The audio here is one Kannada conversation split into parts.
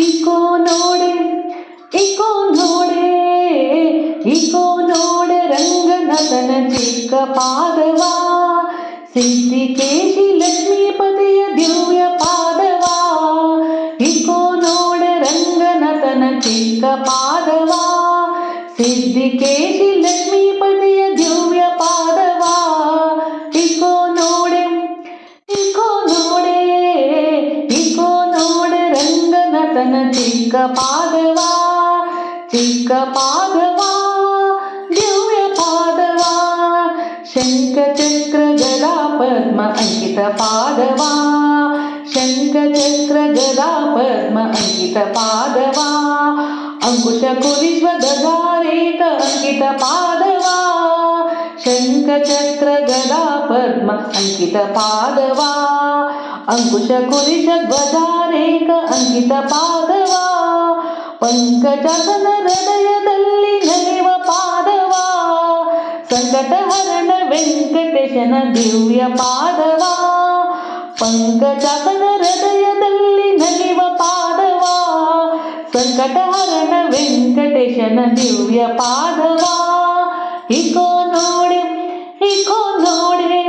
ಇಕೋ ನೋಡೆ ಇಕೋ ನೋಡೆ ಇಕೋ ನೋಡೆ ರಂಗನಾಥನ ಚಿಕ್ಕ ಪಾದವಾ, ಸಿದ್ಧಿಕೇಶಿ ಲಕ್ಷ್ಮೀಪತಿಯ ದಿವ್ಯ ಪಾದವಾ. ಇಕೋ ನೋಡೆ ರಂಗನಾಥನ ಚಿಕ್ಕ ಪಾದವಾ, ಸಿದ್ಧಿಕೇಶಿ ಲಕ್ಷ್ಮೀಪತಿಯ ದಿವ್ಯ ಪಾದವಾ. ಇಕೋ ನೋಡೆ ಇಕೋ ನೋಡೆ ಇಕೋ ನೋಡೆ ರಂಗನಾಥನ ಚಿಕ್ಕ ಪಾದವಾ, ಚಿಕ್ಕ ಪಾದವಾ ದಿವ್ಯ ಪಾದವಾ. ಶಂಖ ಚಕ್ರ ಗದಾ ಪದ್ಮ ಅಂಕಿತ ಪಾದವಾ, ಶಂಖ ಚಕ್ರ ಗದಾ ಪದ್ಮ ಅಂಕಿತ ಪಾದವಾ. ಅಂಕುಶ ಕುರಿಶ್ವ ಗದಾರೇಕ ಅಂಕಿತ ಪಾದವಾ, ಶಂಖ ಚಕ್ರ ಗದಾ ಪದ್ಮ ಅಂಕಿತ ಪಾದವಾ. ಅಂಕುಶ ಕುರಿಶ ಧ್ವಜಾರೇಕ ಅಂಕಿತ ಪಾದವಾ. ಪಂಕಜಾಸನ ಹೃದಯದಲ್ಲಿ ನಲಿವ ಪಾದವಾ, ಸಂಕಟಹರಣ ವೆಂಕಟೇಶನ ದಿವ್ಯ ಪಾದವಾ. ಪಂಕಜಾಸನ ಹೃದಯದಲ್ಲಿ ನಲಿವ ಪಾದವಾ, ಸಂಕಟಹರಣ ವೆಂಕಟೇಶನ ದಿವ್ಯ ಪಾದವಾ. ಇಕೋ ನೋಡೆ ಇಕೋ ನೋಡೆ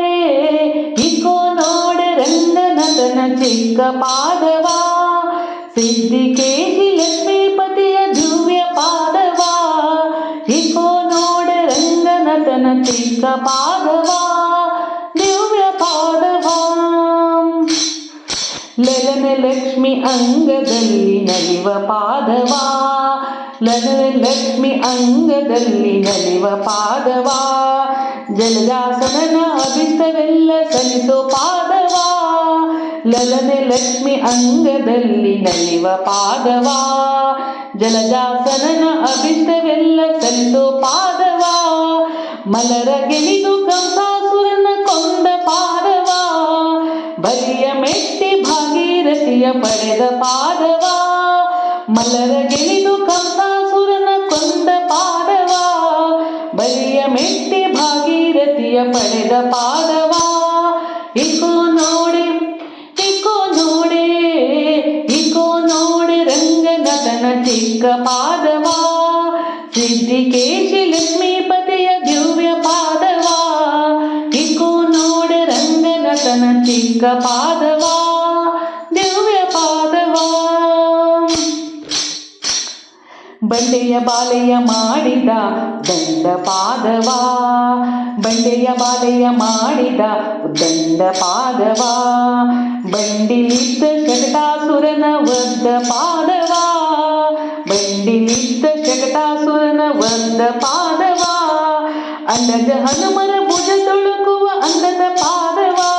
ಇಕೋ ನೋಡೆ ರಂಗನಾಥನ ಚಿಕ್ಕ ಪಾದವಾ, ಸಿದ್ಧಿಕೇಶಿ ಲಕ್ಷ್ಮೀಪತಿಯ ದಿವ್ಯ ಪಾದವಾ. ಇಕೋ ನೋಡೆ ರಂಗನಾಥನ ಚಿಕ್ಕ ಪಾದವಾ, ದಿವ್ಯ ಪಾದವಾ. ಲಲನೆ ಲಕ್ಷ್ಮಿ ಅಂಗದಲ್ಲಿ ನಲಿವ ಪಾದವಾ, ಲಲನೆ ಲಕ್ಷ್ಮಿ ಅಂಗದಲ್ಲಿ ನಲಿವ ಪಾದವಾ. ಜಲಜಾಸನನ ಅಭಿಷ್ಟವೆಲ್ಲ ಸಲ್ಲಿಸೋ ಪಾದವಾ, ಲಲನೆ ಲಕ್ಷ್ಮಿ ಅಂಗದಲ್ಲಿ ನಲಿವ ಪಾದವಾ. ಜಲಜಾಸನನ ಅಭಿಷ್ಟವೆಲ್ಲ ಸಲ್ಲಿಸೋ ಪಾದವಾ. ಮಲರ ಗೆಲಿದು ಕಂಸಾಸುರನ ಕೊಂದ ಪಾದವಾ, ಬಲಿಯ ಮೆಟ್ಟಿ ಭಾಗೀರಥಿಯ ಪಡೆದ ಪಾದವಾ. ಮಲರ ಗೆಲಿದು ಕಂಸಾಸುರನ ಕೊಂದ ಪಾದವಾ, ಬಲಿಯ ಮೆಟ್ಟಿ ಭಾಗೀರಥಿಯ ಪಡೆದ ಪಾದವಾ. ಇಕೋ ನೋಡೆ ಇಕೋ ನೋಡೆ ಇಕೋ ನೋಡೆ ರಂಗನಾಥನ ಚಿಕ್ಕ ಪಾದವಾ, ಸಿದ್ಧಿಕೇಶಿ ಲಕ್ಷ್ಮೀಪತಿಯ ದಿವ್ಯ ಪಾದವಾ. ಇಕೋ ನೋಡೆ ರಂಗನಾಥನ ಚಿಕ್ಕ ಪಾದವಾ, ದಿವ್ಯ ಪಾದವಾ. ಬಂಡೆಯ ಬಾಲೆಯ ಮಾಡಿದ ದಂಡ ಪಾದವಾ, ಬಂಡೆಯ ಬಾಲೆಯ ಮಾಡಿದ ದಂಡ ಪಾದವಾ. ಬಂಡಿಲಿದ್ದ ಶಕಟಾಸುರನ ವದ್ದ ಪಾದವಾ, ಬಂಡಿಲಿದ್ದ ಶಕಟಾಸುರನ ವದ್ದ ಪಾದವಾ. ಅಂಡಜ ಹನುಮರ ಭುಜ ತೊಳಕುವ ಅಂದದ ಪಾದವಾ,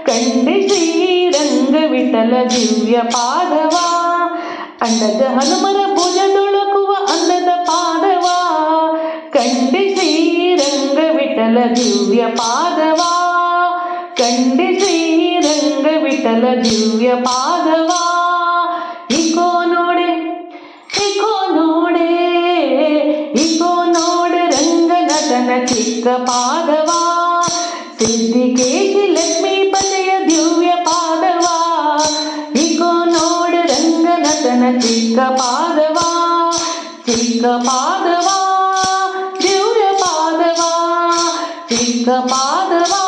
ಕಂಡೆ ಶ್ರೀರಂಗ ವಿಠಲ ದಿವ್ಯ ಪಾದವಾ. ಅಂಡಜ ಹನುಮರ ಭುಜ ತೊಳಕುವ ಅಂದದ ಪಾದವಾ, ಕಂಡೆ ಶ್ರೀರಂಗ ವಿಠಲ ದಿವ್ಯ ಪಾದವಾ. ಕಂಡೆ ಶ್ರೀರಂಗ ವಿಠಲ ದಿವ್ಯ ಪಾದವಾ. ಇಕೋ ನೋಡೆ ಇಕೋ ನೋಡೆ ಇಕೋ ನೋಡೆ ರಂಗನಾಥನ ಚಿಕ್ಕ ಪಾದವಾ, ಸಿದ್ಧಿಕೇಶಿ ಲಕ್ಷ್ಮೀಪತಿಯ ದಿವ್ಯ ಪಾದವಾ. ಇಕೋ ನೋಡೆ ರಂಗನಾಥನ ಚಿಕ್ಕ ಪಾದವಾ, ಚಿಕ್ಕ ಪಾದವಾ ದಿವ್ಯ ಪಾದವಾ, ಚಿಕ್ಕ ಪಾದವಾ.